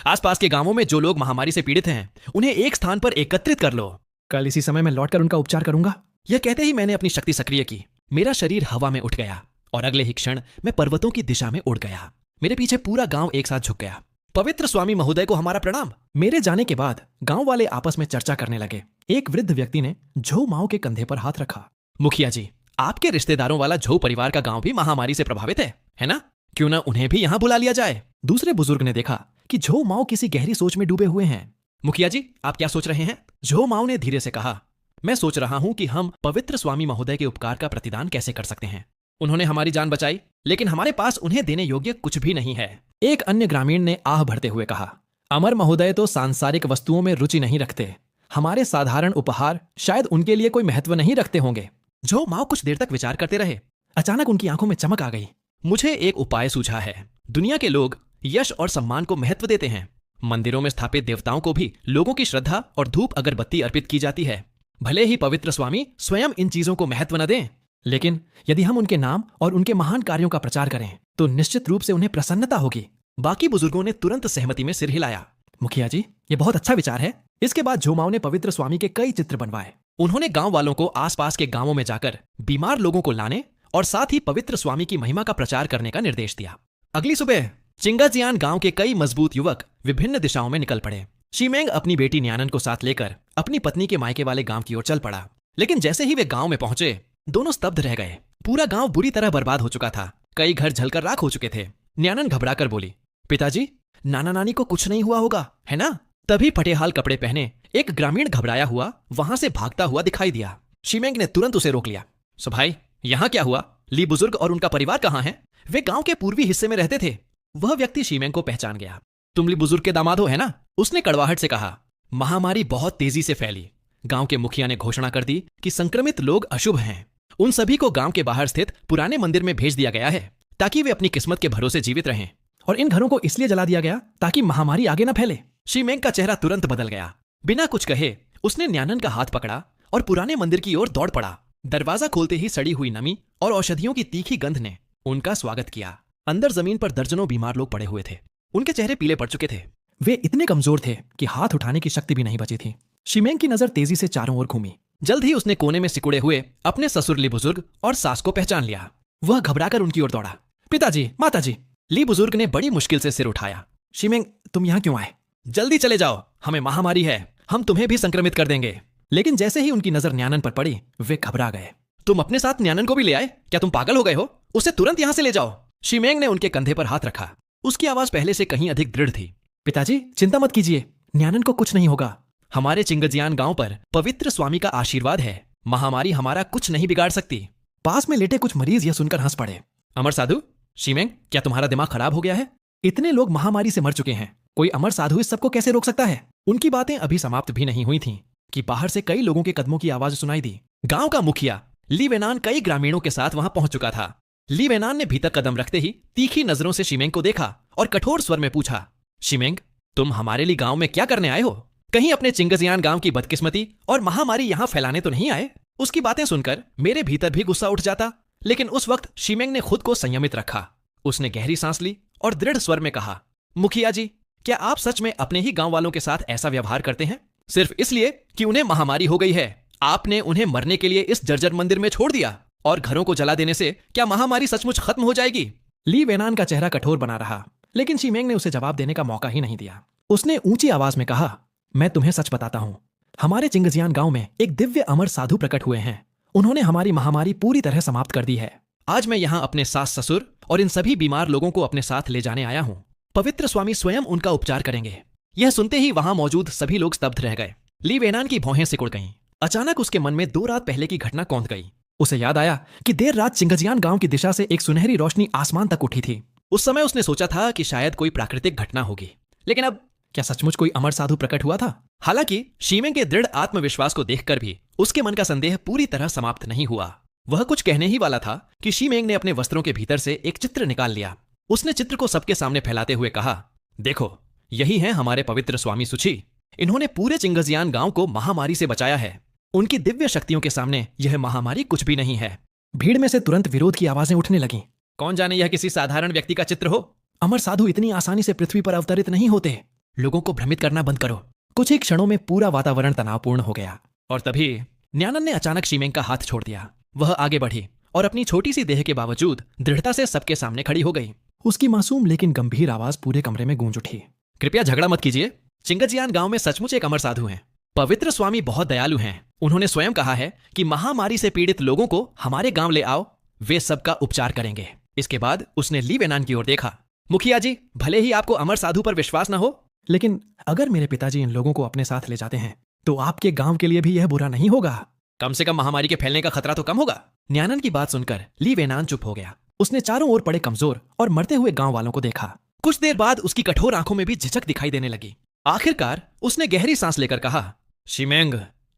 आसपास के गांवों में जो लोग महामारी से पीड़ित हैं, उन्हें एक स्थान पर एकत्रित कर लो। कल इसी समय मैं लौटकर उनका उपचार करूंगा। यह कहते ही मैंने अपनी शक्ति सक्रिय की। मेरा शरीर हवा में उठ गया और अगले ही क्षण मैं पर्वतों की दिशा में उड़ गया। मेरे पीछे पूरा गांव एक साथ झुक गया। पवित्र स्वामी महोदय को हमारा प्रणाम। मेरे जाने के बाद गांव वाले आपस में चर्चा करने लगे। एक वृद्ध व्यक्ति ने झो माओ के कंधे पर हाथ रखा। मुखिया जी, आपके रिश्तेदारों वाला झो परिवार का गांव भी महामारी से प्रभावित है ना? क्यों ना उन्हें भी यहाँ बुला लिया जाए? दूसरे बुजुर्ग ने देखा कि झो माओ किसी गहरी सोच में डूबे हुए हैं। मुखिया जी, आप क्या सोच रहे हैं? झो माओ ने धीरे से कहा, मैं सोच रहा हूं कि हम पवित्र स्वामी महोदय के उपकार का प्रतिदान कैसे कर सकते हैं। उन्होंने हमारी जान बचाई, लेकिन हमारे पास उन्हें देने योग्य कुछ भी नहीं है। एक अन्य ग्रामीण ने आह भरते हुए कहा, अमर महोदय तो सांसारिक वस्तुओं में रुचि नहीं रखते। हमारे साधारण उपहार शायद उनके लिए कोई महत्व नहीं रखते होंगे। झो माओ कुछ देर तक विचार करते रहे। अचानक उनकी आंखों में चमक आ गई। मुझे एक उपाय सूझा है। दुनिया के लोग यश और सम्मान को महत्व देते हैं। मंदिरों में स्थापित देवताओं को भी लोगों की श्रद्धा और धूप अगरबत्ती अर्पित की जाती है। भले ही पवित्र स्वामी स्वयं इन चीजों को महत्व न दें, लेकिन यदि हम उनके नाम और उनके महान कार्यों का प्रचार करें तो निश्चित रूप से उन्हें प्रसन्नता होगी। बाकी बुजुर्गों ने तुरंत सहमति में सिर हिलाया। मुखिया जी, ये बहुत अच्छा विचार है। इसके बाद झो माओ ने पवित्र स्वामी के कई चित्र बनवाए। उन्होंने गांव वालों को आसपास के गांवों में जाकर बीमार लोगों को लाने और साथ ही पवित्र स्वामी की महिमा का प्रचार करने का निर्देश दिया। अगली सुबह चिंगाजियान गांव के कई मजबूत युवक विभिन्न दिशाओं में निकल पड़े। शिमेंग अपनी बेटी न्यानन को साथ लेकर अपनी पत्नी के मायके वाले गांव की ओर चल पड़ा। लेकिन जैसे ही वे गांव में पहुंचे, दोनों स्तब्ध रह गए। पूरा गांव बुरी तरह बर्बाद हो चुका था। कई घर जलकर राख हो चुके थे। न्यानन घबराकर बोली, पिताजी, नाना नानी को कुछ नहीं हुआ होगा, है ना? तभी फटेहाल कपड़े पहने एक ग्रामीण घबराया हुआ वहां से भागता हुआ दिखाई दिया। शिमेंग ने तुरंत उसे रोक लिया। सो भाई, यहाँ क्या हुआ? ली बुजुर्ग और उनका परिवार कहाँ हैं? वे गांव के पूर्वी हिस्से में रहते थे। वह व्यक्ति शिमेंग को पहचान गया। तुम ली बुजुर्ग के दामाद हो, है ना? उसने कड़वाहट से कहा। महामारी बहुत तेजी से फैली। गांव के मुखिया ने घोषणा कर दी कि संक्रमित लोग अशुभ हैं। उन सभी को गांव के बाहर स्थित पुराने मंदिर में भेज दिया गया है ताकि वे अपनी किस्मत के भरोसे जीवित रहें। और इन घरों को इसलिए जला दिया गया ताकि महामारी आगे न फैले। शिमेंग का चेहरा तुरंत बदल गया। बिना कुछ कहे उसने न्यानन का हाथ पकड़ा और पुराने मंदिर की ओर दौड़ पड़ा। दरवाजा खोलते ही सड़ी हुई नमी और औषधियों की तीखी गंध ने उनका स्वागत किया। अंदर जमीन पर दर्जनों बीमार लोग पड़े हुए थे। उनके चेहरे पीले पड़ चुके थे। वे इतने कमजोर थे कि हाथ उठाने की शक्ति भी नहीं बची थी। शिमेंग की नजर तेजी से चारों ओर घूमी। जल्द ही उसने कोने में सिकुड़े हुए अपने ससुर ली बुजुर्ग और सास को पहचान लिया। वह घबराकर उनकी ओर दौड़ा। पिताजी, माताजी। ली बुजुर्ग ने बड़ी मुश्किल से सिर उठाया। शिमेंग, तुम यहाँ क्यों आए? जल्दी चले जाओ, हमें महामारी है, हम तुम्हें भी संक्रमित कर देंगे। लेकिन जैसे ही उनकी नजर न्यानन पर पड़ी, वे घबरा गए। तुम अपने साथ न्यानन को भी ले आए? क्या तुम पागल हो गए हो? उसे तुरंत यहाँ से ले जाओ। शिमेंग ने उनके कंधे पर हाथ रखा। उसकी आवाज पहले से कहीं अधिक दृढ़ थी। पिताजी, चिंता मत कीजिए, न्यानन को कुछ नहीं होगा। हमारे चिंगजियान गांव पर पवित्र स्वामी का आशीर्वाद है, महामारी हमारा कुछ नहीं बिगाड़ सकती। पास में लेटे कुछ मरीज यह सुनकर हंस पड़े। अमर साधु? शिमेंग, क्या तुम्हारा दिमाग खराब हो गया है? इतने लोग महामारी से मर चुके हैं, कोई अमर साधु इस सबको कैसे रोक सकता है? उनकी बातें अभी समाप्त भी नहीं हुई थीं कि बाहर से कई लोगों के कदमों की आवाज सुनाई दी। गांव का मुखिया ली वेनान कई ग्रामीणों के साथ वहां पहुंच चुका था। ली वेनान ने भीतर कदम रखते ही तीखी नजरों से शिमेंग को देखा और कठोर स्वर में पूछा, शिमेंग, तुम हमारे लिए गांव में क्या करने आए हो? कहीं अपने चिंगजियान गांव की बदकिस्मती और महामारी यहां फैलाने तो नहीं आए? उसकी बातें सुनकर मेरे भीतर भी गुस्सा उठ जाता, लेकिन उस वक्त शिमेंग ने खुद को संयमित रखा। उसने गहरी सांस ली और दृढ़ स्वर में कहा, मुखिया जी, क्या आप सच में अपने ही गांव वालों के साथ ऐसा व्यवहार करते हैं सिर्फ इसलिए कि उन्हें महामारी हो गई है? आपने उन्हें मरने के लिए इस जर्जर मंदिर में छोड़ दिया और घरों को जला देने से क्या महामारी सचमुच खत्म हो जाएगी? ली वेनान का चेहरा कठोर बना रहा, लेकिन शिमेंग ने उसे जवाब देने का मौका ही नहीं दिया। उसने ऊंची आवाज में कहा, मैं तुम्हें सच बताता हूं, हमारे चिंगजियान गांव में एक दिव्य अमर साधु प्रकट हुए हैं। उन्होंने हमारी महामारी पूरी तरह समाप्त कर दी है। आज मैं यहाँ अपने सास ससुर और इन सभी बीमार लोगों को अपने साथ ले जाने आया हूँ। पवित्र स्वामी स्वयं उनका उपचार करेंगे। यह सुनते ही वहां मौजूद सभी लोग स्तब्ध रह गए। ली वेनान की भौहें सिकुड़ गईं। अचानक उसके मन में 2 रात पहले की घटना कौंध गई। उसे याद आया कि देर रात चिंगजियान गांव की दिशा से एक सुनहरी रोशनी आसमान तक उठी थी। उस समय उसने सोचा था कि शायद कोई प्राकृतिक घटना होगी, लेकिन अब क्या सचमुच कोई अमर साधु प्रकट हुआ था? हालांकि शिमेंग के दृढ़ आत्मविश्वास को देखकर भी उसके मन का संदेह पूरी तरह समाप्त नहीं हुआ। वह कुछ कहने ही वाला था कि शिमेंग ने अपने वस्त्रों के भीतर से एक चित्र निकाल लिया। उसने चित्र को सबके सामने फैलाते हुए कहा, देखो, यही है हमारे पवित्र स्वामी सुची। इन्होंने पूरे चिंगजियान गांव को महामारी से बचाया है। उनकी दिव्य शक्तियों के सामने यह महामारी कुछ भी नहीं है। भीड़ में से तुरंत विरोध की आवाजें उठने लगीं। कौन जाने यह किसी साधारण व्यक्ति का चित्र हो? अमर साधु इतनी आसानी से पृथ्वी पर अवतरित नहीं होते। लोगों को भ्रमित करना बंद करो। कुछ ही क्षणों में पूरा वातावरण तनावपूर्ण हो गया और तभी न्यानन ने अचानक शिमेंग का हाथ छोड़ दिया। वह आगे बढ़ी और अपनी छोटी सी देह के बावजूद दृढ़ता से सबके सामने खड़ी हो गई। उसकी मासूम लेकिन गंभीर आवाज पूरे कमरे में गूंज उठी। कृपया झगड़ा मत कीजिए। चिंगजियान गांव में सचमुच एक अमर साधु हैं। पवित्र स्वामी बहुत दयालु हैं। उन्होंने स्वयं कहा है कि महामारी से पीड़ित लोगों को हमारे गांव ले आओ, वे सबका उपचार करेंगे। इसके बाद उसने ली वेनान की ओर देखा। मुखिया जी, भले ही आपको अमर साधु पर विश्वास न हो, लेकिन अगर मेरे पिताजी इन लोगों को अपने साथ ले जाते हैं तो आपके गांव के लिए भी यह बुरा नहीं होगा। कम से कम महामारी के फैलने का खतरा तो कम होगा। न्यानन की बात सुनकर ली वेनान चुप हो गया। उसने चारों ओर पड़े कमजोर और मरते हुए गांव वालों को देखा। कुछ देर बाद उसकी कठोर आंखों में भी झिझक दिखाई देने लगी। आखिरकार उसने गहरी सांस लेकर कहा, शिमेंग,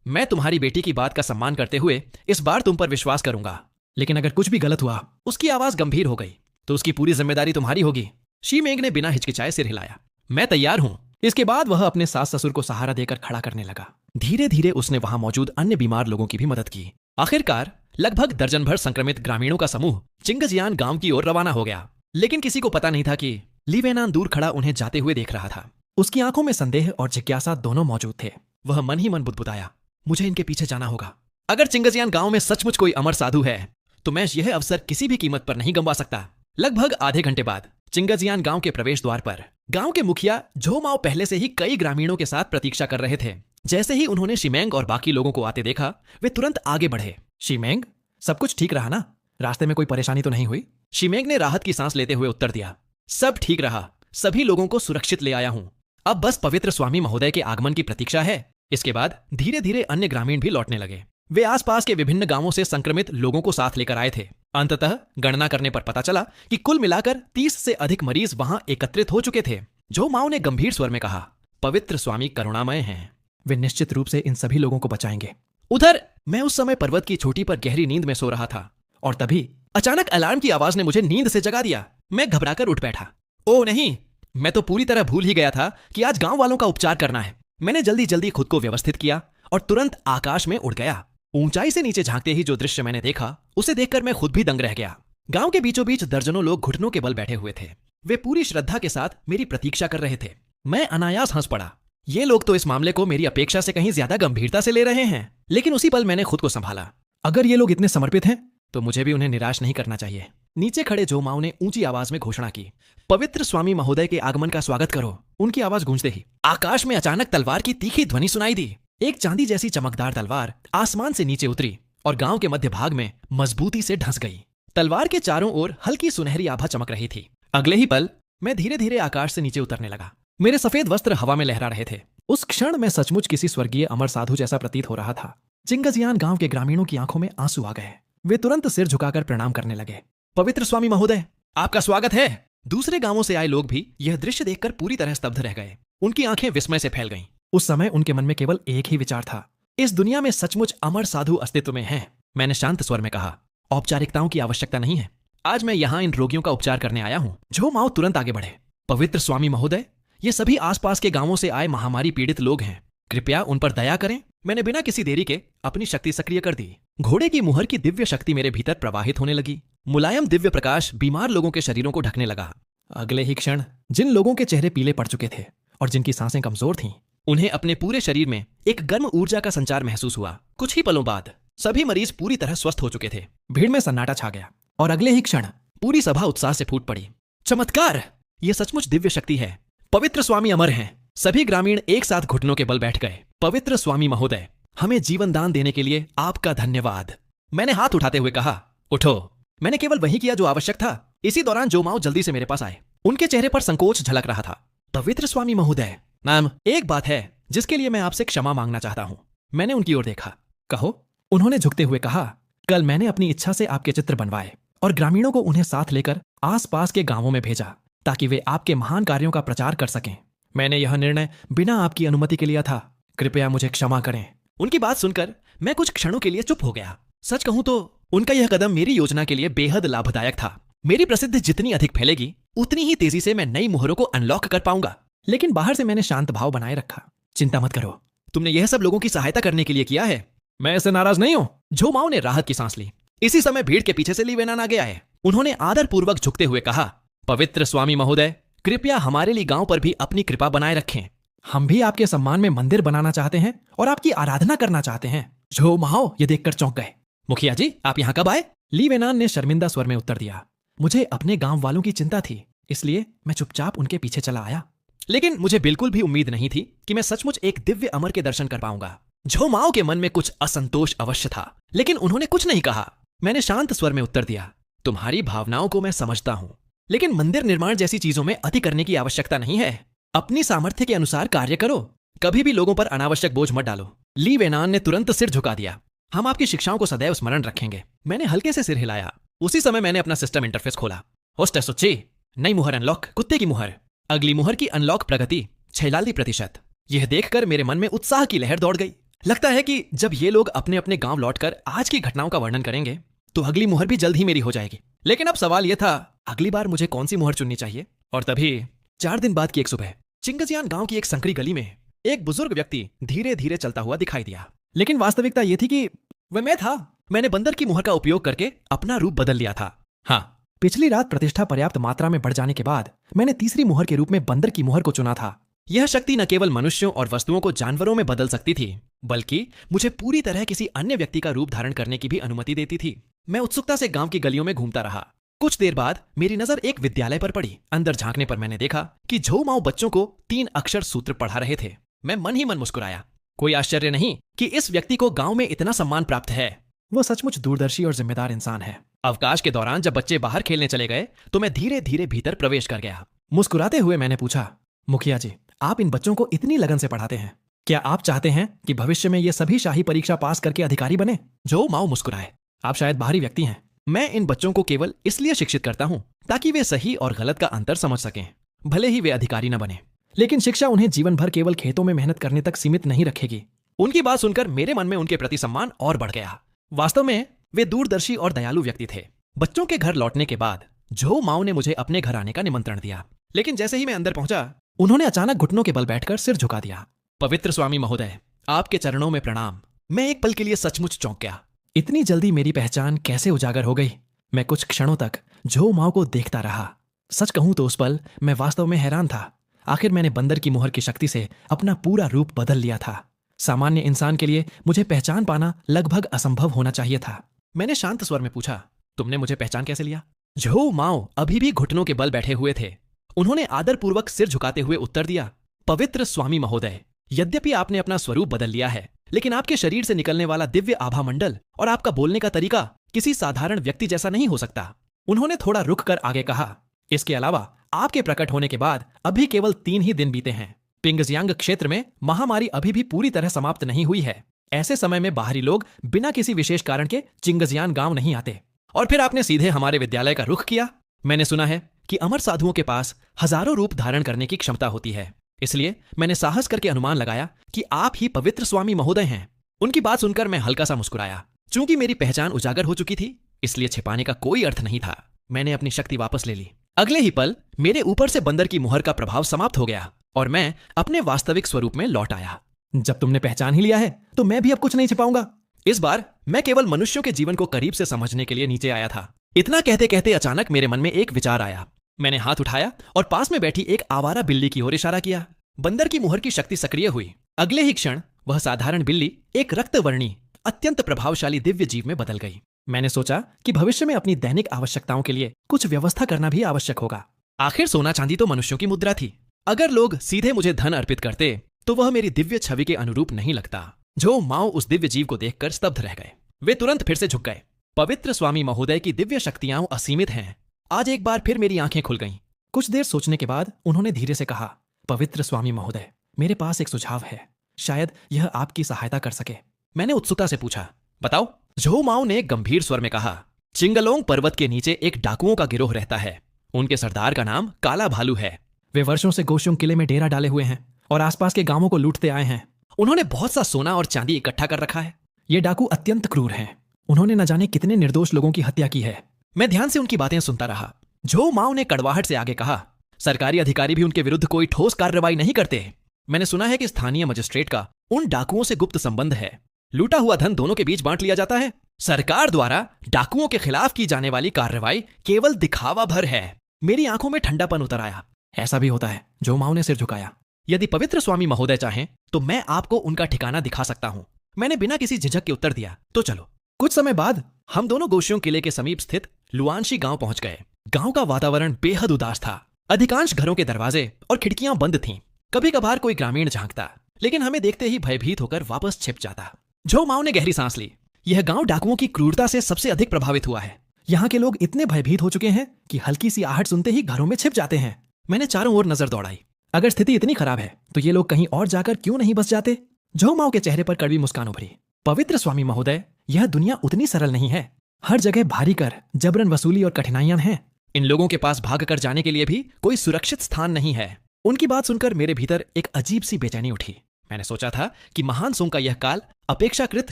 मैं तुम्हारी बेटी की बात का सम्मान करते हुए इस बार तुम पर विश्वास करूंगा, लेकिन अगर कुछ भी गलत हुआ, उसकी आवाज गंभीर हो गई, तो उसकी पूरी जिम्मेदारी तुम्हारी होगी। शिमेंग ने बिना हिचकिचाए सिर हिलाया। मैं तैयार हूं। इसके बाद वह अपने सास ससुर को सहारा देकर खड़ा करने लगा। धीरे धीरे उसने वहां मौजूद अन्य बीमार लोगों की भी मदद की। आखिरकार लगभग दर्जन भर संक्रमित ग्रामीणों का समूह चिंगजियान गांव की ओर रवाना हो गया। लेकिन किसी को पता नहीं था कि ली वेनान दूर खड़ा उन्हें जाते हुए देख रहा था। उसकी आंखों में संदेह और जिज्ञासा दोनों मौजूद थे। वह मन ही मन बुदबुदाया, मुझे इनके पीछे जाना होगा। अगर चिंगजियान गांव में सचमुच कोई अमर साधु है तो मैं यह अवसर किसी भी कीमत पर नहीं गंवा सकता। लगभग आधे घंटे बाद चिंगजियान गांव के प्रवेश द्वार पर गांव के मुखिया झोमाओ पहले से ही कई ग्रामीणों के साथ प्रतीक्षा कर रहे थे। जैसे ही उन्होंने शिमेंग और बाकी लोगों को आते देखा, वे तुरंत आगे बढ़े। शिमेंग, सब कुछ ठीक रहा ना? रास्ते में कोई परेशानी तो नहीं हुई? शिमेंग ने राहत की सांस लेते हुए उत्तर दिया, सब ठीक रहा, सभी लोगों को सुरक्षित ले आया हूं। अब बस पवित्र स्वामी महोदय के आगमन की प्रतीक्षा है। इसके बाद धीरे धीरे अन्य ग्रामीण भी लौटने लगे। वे आसपास के विभिन्न गांवों से संक्रमित लोगों को साथ लेकर आए थे। अंततः गणना करने पर पता चला कि कुल मिलाकर 30 से अधिक मरीज वहां एकत्रित हो चुके थे। झोमाओ ने गंभीर स्वर में कहा, पवित्र स्वामी करुणामय हैं, वे निश्चित रूप से इन सभी लोगों को बचाएंगे। उधर मैं उस समय पर्वत की चोटी पर गहरी नींद में सो रहा था और तभी अचानक अलार्म की आवाज ने मुझे नींद से जगा दिया। मैं घबराकर उठ बैठा। ओह नहीं, मैं तो पूरी तरह भूल ही गया था कि आज गांव वालों का उपचार करना है। मैंने जल्दी जल्दी खुद को व्यवस्थित किया और तुरंत आकाश में उड़ गया। ऊंचाई से नीचे झांकते ही जो दृश्य मैंने देखा, उसे देखकर मैं खुद भी दंग रह गया। गांव के बीचों बीच दर्जनों लोग घुटनों के बल बैठे हुए थे। वे पूरी श्रद्धा के साथ मेरी प्रतीक्षा कर रहे थे। मैं अनायास हंस पड़ा। ये लोग तो इस मामले को मेरी अपेक्षा से कहीं ज्यादा गंभीरता से ले रहे हैं। लेकिन उसी पल मैंने खुद को संभाला। अगर ये लोग इतने समर्पित हैं तो मुझे भी उन्हें निराश नहीं करना चाहिए। नीचे खड़े जोमाओ ने ऊंची आवाज में घोषणा की, पवित्र स्वामी महोदय के आगमन का स्वागत करो। उनकी आवाज गूंजते ही आकाश में अचानक तलवार की तीखी ध्वनि सुनाई दी। एक चांदी जैसी चमकदार तलवार आसमान से नीचे उतरी और गांव के मध्य भाग में मजबूती से ढंस गई। तलवार के चारों ओर हल्की सुनहरी आभा चमक रही थी। अगले ही पल मैं धीरे धीरे आकाश से नीचे उतरने लगा। मेरे सफेद वस्त्र हवा में लहरा रहे थे। उस क्षण मैं सचमुच किसी स्वर्गीय अमर साधु जैसा प्रतीत हो रहा था। चिंगजियान गांव के ग्रामीणों की आंखों में आंसू आ गए। वे तुरंत सिर झुकाकर प्रणाम करने लगे। पवित्र स्वामी महोदय, आपका स्वागत है। दूसरे गांवों से आए लोग भी यह दृश्य देखकर पूरी तरह स्तब्ध रह गए। उनकी आंखें विस्मय से फैल गईं। उस समय उनके मन में केवल एक ही विचार था, इस दुनिया में सचमुच अमर साधु अस्तित्व में हैं। मैंने शांत स्वर में कहा, औपचारिकताओं की आवश्यकता नहीं है। आज मैं यहाँ इन रोगियों का उपचार करने आया हूँ। जोमाओ तुरंत आगे बढ़े। पवित्र स्वामी महोदय, ये सभी आसपास के गांवों से आए महामारी पीड़ित लोग हैं। कृपया उन पर दया करें। मैंने बिना किसी देरी के अपनी शक्ति सक्रिय कर दी। घोड़े की मुहर की दिव्य शक्ति मेरे भीतर प्रवाहित होने लगी। मुलायम दिव्य प्रकाश बीमार लोगों के शरीरों को ढकने लगा। अगले ही क्षण जिन लोगों के चेहरे पीले पड़ चुके थे और जिनकी सांसें कमजोर थीं, उन्हें अपने पूरे शरीर में एक गर्म ऊर्जा का संचार महसूस हुआ। कुछ ही पलों बाद सभी मरीज पूरी तरह स्वस्थ हो चुके थे। भीड़ में सन्नाटा छा गया और अगले ही क्षण पूरी सभा उत्साह से फूट पड़ी। चमत्कार! ये सचमुच दिव्य शक्ति है। पवित्र स्वामी अमर हैं। सभी ग्रामीण एक साथ घुटनों के बल बैठ गए। पवित्र स्वामी महोदय, हमें जीवन दान देने के लिए आपका धन्यवाद। मैंने हाथ उठाते हुए कहा, उठो। मैंने केवल वही किया जो आवश्यक था। इसी दौरान जोमाओ जल्दी से मेरे पास आए। उनके चेहरे पर संकोच झलक रहा था। पवित्र स्वामी महोदय, मैम, एक बात है जिसके लिए मैं आपसे क्षमा मांगना चाहता हूँ। मैंने उनकी ओर देखा। कहो। उन्होंने झुकते हुए कहा, कल मैंने अपनी इच्छा से आपके चित्र बनवाए और ग्रामीणों को उन्हें साथ लेकर आसपास के गांवों में भेजा ताकि वे आपके महान कार्यों का प्रचार कर सकें। मैंने यह निर्णय बिना आपकी अनुमति के लिया था। कृपया मुझे क्षमा करें। उनकी बात सुनकर मैं कुछ क्षणों के लिए चुप हो गया। सच कहूं तो उनका यह कदम मेरी योजना के लिए बेहद लाभदायक था। मेरी प्रसिद्धि जितनी अधिक फैलेगी उतनी ही तेजी से मैं नई मोहरों को अनलॉक कर पाऊंगा। लेकिन बाहर से मैंने शांत भाव बनाए रखा। चिंता मत करो, तुमने यह सब लोगों की सहायता करने के लिए किया है। मैं इससे नाराज नहीं हूं। जोमाओ ने राहत की सांस ली। इसी समय भीड़ के पीछे से ली वेनान आगे आए। उन्होंने आदरपूर्वक झुकते हुए कहा, पवित्र स्वामी महोदय, कृपया हमारे लिए गांव पर भी अपनी कृपा बनाए रखें। हम भी आपके सम्मान में मंदिर बनाना चाहते हैं और आपकी आराधना करना चाहते हैं। जोमाओ ये देखकर चौंक गए। मुखिया जी, आप यहाँ कब आए? ली वेनान ने शर्मिंदा स्वर में उत्तर दिया। मुझे अपने गांव वालों की चिंता थी, इसलिए मैं चुपचाप उनके पीछे चला आया। लेकिन मुझे बिल्कुल भी उम्मीद नहीं थी कि मैं सचमुच एक दिव्य अमर के दर्शन कर पाऊंगा। जोमाओ के मन में कुछ असंतोष अवश्य था, लेकिन उन्होंने कुछ नहीं कहा। मैंने शांत स्वर में उत्तर दिया, तुम्हारी भावनाओं को मैं समझता हूं, लेकिन मंदिर निर्माण जैसी चीजों में अति करने की आवश्यकता नहीं है। अपनी सामर्थ्य के अनुसार कार्य करो। कभी भी लोगों पर अनावश्यक बोझ मत डालो। ली वेनान ने तुरंत सिर झुका दिया। हम आपकी शिक्षाओं को सदैव स्मरण रखेंगे। मैंने हल्के से सिर हिलाया। उसी समय मैंने अपना सिस्टम इंटरफेस खोला। होस्टेस सुच्ची, नई मुहर अनलॉक, कुत्ते की मुहर। अगली मुहर की अनलॉक प्रगति 46%। यह देखकर मेरे मन में उत्साह की लहर दौड़ गई। लगता है कि जब ये लोग अपने अपने गांव लौटकर आज की घटनाओं का वर्णन करेंगे तो अगली मुहर भी जल्द ही मेरी हो जाएगी। लेकिन अब सवाल यह था, अगली बार मुझे कौन सी मुहर चुननी चाहिए? और तभी 4 दिन बाद की एक सुबह चिंगजियान गांव की एक संकरी गली में एक बुजुर्ग व्यक्ति धीरे धीरे चलता हुआ दिखाई दिया। लेकिन वास्तविकता यह थी कि वह मैं था। मैंने बंदर की मुहर का उपयोग करके अपना रूप बदल लिया था। हाँ, पिछली रात प्रतिष्ठा पर्याप्त मात्रा में बढ़ जाने के बाद मैंने तीसरी मुहर के रूप में बंदर की मुहर को चुना था। यह शक्ति न केवल मनुष्यों और वस्तुओं को जानवरों में बदल सकती थी, बल्कि मुझे पूरी तरह किसी अन्य व्यक्ति का रूप धारण करने की भी अनुमति देती थी। मैं उत्सुकता से गांव की गलियों में घूमता रहा। कुछ देर बाद मेरी नजर एक विद्यालय पर पड़ी। अंदर झांकने पर मैंने देखा कि जोमाओ बच्चों को 3 अक्षर सूत्र पढ़ा रहे थे। मैं मन ही मन मुस्कुराया। कोई आश्चर्य नहीं कि इस व्यक्ति को गांव में इतना सम्मान प्राप्त है। वो सचमुच दूरदर्शी और जिम्मेदार इंसान है। अवकाश के दौरान जब बच्चे बाहर खेलने चले गए तो मैं धीरे धीरे भीतर प्रवेश कर गया। मुस्कुराते हुए मैंने पूछा, मुखिया जी, आप इन बच्चों को इतनी लगन से पढ़ाते हैं, क्या आप चाहते हैं कि भविष्य में ये सभी शाही परीक्षा पास करके अधिकारी बने? जोमाओ मुस्कुराए। आप शायद बाहरी व्यक्ति हैं। मैं इन बच्चों को केवल इसलिए शिक्षित करता हूँ ताकि वे सही और गलत का अंतर समझ सकें, भले ही वे अधिकारी न बने। लेकिन शिक्षा उन्हें जीवन भर केवल खेतों में मेहनत करने तक सीमित नहीं रखेगी। उनकी बात सुनकर मेरे मन में उनके प्रति सम्मान और बढ़ गया। वास्तव में वे दूरदर्शी और दयालु व्यक्ति थे। बच्चों के घर लौटने के बाद जोमाओ ने मुझे अपने घर आने का निमंत्रण दिया। लेकिन जैसे ही मैं अंदर पहुंचा, उन्होंने अचानक घुटनों के बल बैठकर सिर झुका दिया। पवित्र स्वामी महोदय, आपके चरणों में प्रणाम। मैं एक पल के लिए सचमुच चौंक गया। इतनी जल्दी मेरी पहचान कैसे उजागर हो गई? मैं कुछ क्षणों तक जोमाओ को देखता रहा। सच कहूं तो उस पल मैं वास्तव में हैरान था। आखिर मैंने बंदर की मुहर की शक्ति से अपना पूरा रूप बदल लिया था। सामान्य इंसान के लिए मुझे पहचान पाना लगभग असंभव होना चाहिए था। मैंने शांत स्वर में पूछा, तुमने मुझे पहचान कैसे लिया? झोऊ माओ अभी भी घुटनों के बल बैठे हुए थे। उन्होंने आदरपूर्वक सिर झुकाते हुए उत्तर दिया, पवित्र स्वामी महोदय, यद्यपि आपने अपना स्वरूप बदल लिया है, लेकिन आपके शरीर से निकलने वाला दिव्य आभा मंडल और आपका बोलने का तरीका किसी साधारण व्यक्ति जैसा नहीं हो सकता। उन्होंने थोड़ा रुक कर आगे कहा, इसके अलावा आपके प्रकट होने के बाद अभी केवल 3 ही दिन बीते हैं। पिंगजियांग क्षेत्र में महामारी अभी भी पूरी तरह समाप्त नहीं हुई है। ऐसे समय में बाहरी लोग बिना किसी विशेष कारण के चिंगजियान गांव नहीं आते। और फिर आपने सीधे हमारे विद्यालय का रुख किया। मैंने सुना है कि अमर साधुओं के पास हजारों रूप धारण करने की क्षमता होती है, इसलिए मैंने साहस करके अनुमान लगाया कि आप ही पवित्र स्वामी महोदय हैं। उनकी बात सुनकर मैं हल्का सा मुस्कुराया। चूंकि मेरी पहचान उजागर हो चुकी थी, इसलिए छिपाने का कोई अर्थ नहीं था। मैंने अपनी शक्ति वापस ले ली। अगले ही पल मेरे ऊपर से बंदर की मुहर का प्रभाव समाप्त हो गया और मैं अपने वास्तविक स्वरूप में लौट आया। जब तुमने पहचान ही लिया है तो मैं भी अब कुछ नहीं छिपाऊंगा। इस बार मैं केवल मनुष्यों के जीवन को करीब से समझने के लिए नीचे आया था। इतना कहते कहते अचानक मेरे मन में एक विचार आया। मैंने हाथ उठाया और पास में बैठी एक आवारा बिल्ली की ओर इशारा किया। बंदर की मुहर की शक्ति सक्रिय हुई। अगले ही क्षण वह साधारण बिल्ली एक रक्तवर्णी अत्यंत प्रभावशाली दिव्य जीव में बदल गई। मैंने सोचा कि भविष्य में अपनी दैनिक आवश्यकताओं के लिए कुछ व्यवस्था करना भी आवश्यक होगा। आखिर सोना चांदी तो मनुष्यों की मुद्रा थी। अगर लोग सीधे मुझे धन अर्पित करते तो वह मेरी दिव्य छवि के अनुरूप नहीं लगता। झोऊ माओ उस दिव्य जीव को देखकर स्तब्ध रह गए। वे तुरंत फिर से झुक गए। पवित्र स्वामी महोदय की दिव्य शक्तियां असीमित हैं। आज एक बार फिर मेरी आंखें खुल गईं। कुछ देर सोचने के बाद उन्होंने धीरे से कहा, पवित्र स्वामी महोदय, मेरे पास एक सुझाव है, शायद यह आपकी सहायता कर सके। मैंने उत्सुकता से पूछा, बताओ। झोऊ माओ ने गंभीर स्वर में कहा, चिंगलोंग पर्वत के नीचे एक डाकुओं का गिरोह रहता है। उनके सरदार का नाम काला भालू है। वे वर्षों से गोशुंग किले में डेरा डाले हुए हैं और आसपास के गांवों को लूटते आए हैं। उन्होंने बहुत सा सोना और चांदी इकट्ठा कर रखा है। ये डाकू अत्यंत क्रूर हैं। उन्होंने न जाने कितने निर्दोष लोगों की हत्या की है। मैं ध्यान से उनकी बातें सुनता रहा। झोऊ माओ ने कड़वाहट से आगे कहा, सरकारी अधिकारी भी उनके विरुद्ध कोई ठोस कार्रवाई नहीं करते। मैंने सुना है कि स्थानीय मजिस्ट्रेट का उन डाकुओं से गुप्त संबंध है। लूटा हुआ धन दोनों के बीच बांट लिया जाता है। सरकार द्वारा डाकुओं के खिलाफ की जाने वाली कार्रवाई केवल दिखावा भर है। मेरी आंखों में ठंडापन उतर आया। ऐसा भी होता है? झोऊ माओ ने सिर झुकाया। यदि पवित्र स्वामी महोदय चाहें तो मैं आपको उनका ठिकाना दिखा सकता हूं। मैंने बिना किसी झिझक के उत्तर दिया, तो चलो। कुछ समय बाद हम दोनों गोशियों किले के समीप स्थित लुआनशी गांव पहुंच गए। गांव का वातावरण बेहद उदास था। अधिकांश घरों के दरवाजे और खिड़कियां बंद थीं। कभी कभार कोई ग्रामीण झांकता, लेकिन हमें देखते ही भयभीत होकर वापस छिप जाता। झोऊ माओ ने गहरी सांस ली। यह गांव डाकुओं की क्रूरता से सबसे अधिक प्रभावित हुआ है। यहाँ के लोग इतने भयभीत हो चुके हैं कि हल्की सी आहट सुनते ही घरों में छिप जाते हैं। मैंने चारों ओर नजर दौड़ाई। अगर स्थिति इतनी खराब है तो ये लोग कहीं और जाकर क्यों नहीं बस जाते? झोऊ माओ के चेहरे पर कड़वी मुस्कान उभरी। पवित्र स्वामी महोदय, यह दुनिया उतनी सरल नहीं है। हर जगह भारी कर, जबरन वसूली और कठिनाइयां हैं। इन लोगों के पास भाग कर जाने के लिए भी कोई सुरक्षित स्थान नहीं है। उनकी बात सुनकर मेरे भीतर एक अजीब सी बेचैनी उठी। मैंने सोचा था कि महान सोंग का यह काल अपेक्षाकृत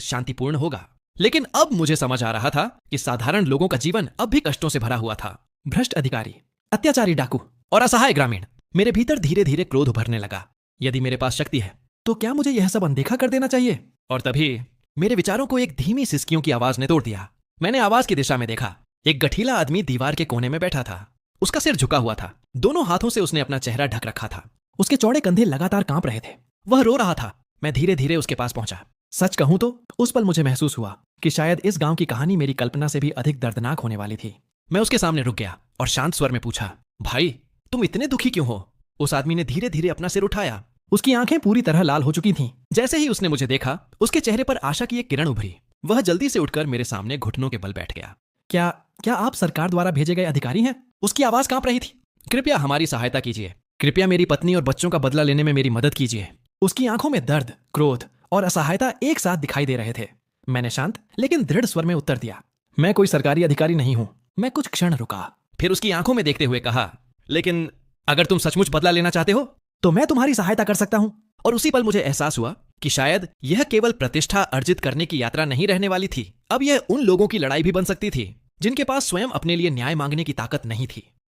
शांतिपूर्ण होगा, लेकिन अब मुझे समझ आ रहा था कि साधारण लोगों का जीवन अब भी कष्टों से भरा हुआ था। भ्रष्ट अधिकारी, अत्याचारी डाकू और असहाय ग्रामीण। मेरे भीतर धीरे धीरे क्रोध उभरने लगा। यदि मेरे पास शक्ति है तो क्या मुझे यह सब अनदेखा कर देना चाहिए? और तभी मेरे विचारों को एक धीमी सिसकियों की आवाज ने तोड़ दिया। मैंने आवाज की दिशा में देखा। एक गठीला आदमी दीवार के कोने में बैठा था। उसका सिर झुका हुआ था। दोनों हाथों से उसने अपना चेहरा ढक रखा था। उसके चौड़े कंधे लगातार कांप रहे थे। वह रो रहा था। मैं धीरे धीरे उसके पास पहुंचा। सच कहूं तो उस पल मुझे महसूस हुआ कि शायद इस गांव की कहानी मेरी कल्पना से भी अधिक दर्दनाक होने वाली थी। मैं उसके सामने रुक गया और शांत स्वर में पूछा, भाई, तुम इतने दुखी क्यों हो? उस आदमी ने धीरे धीरे अपना सिर उठाया। उसकी आंखें पूरी तरह लाल हो चुकी थीं। जैसे ही उसने मुझे देखा, उसके चेहरे पर आशा की एक किरण उभरी। वह जल्दी से उठकर मेरे सामने घुटनों के बल बैठ गया। क्या आप सरकार द्वारा भेजे गए अधिकारी हैं? उसकी आवाज कांप रही थी। कृपया हमारी सहायता कीजिए। कृपया मेरी पत्नी और बच्चों का बदला लेने में मेरी मदद कीजिए। उसकी आंखों में दर्द, क्रोध और असहायता एक साथ दिखाई दे रहे थे। मैंने शांत लेकिन दृढ़ स्वर में उत्तर दिया, मैं कोई सरकारी अधिकारी नहीं हूं। मैं कुछ क्षण रुका, फिर उसकी आंखों में देखते हुए कहा, लेकिन अगर तुम सचमुच बदला लेना चाहते हो तो मैं तुम्हारी सहायता कर सकता हूं। और उसी पल मुझे एहसास हुआ कि शायद यह केवल प्रतिष्ठा अर्जित करने की यात्रा नहीं रहने वाली थी। अब यह उन लोगों की लड़ाई भी बन सकती थी जिनके पास स्वयं अपने लिए न्याय मांगने की ताकत नहीं थी।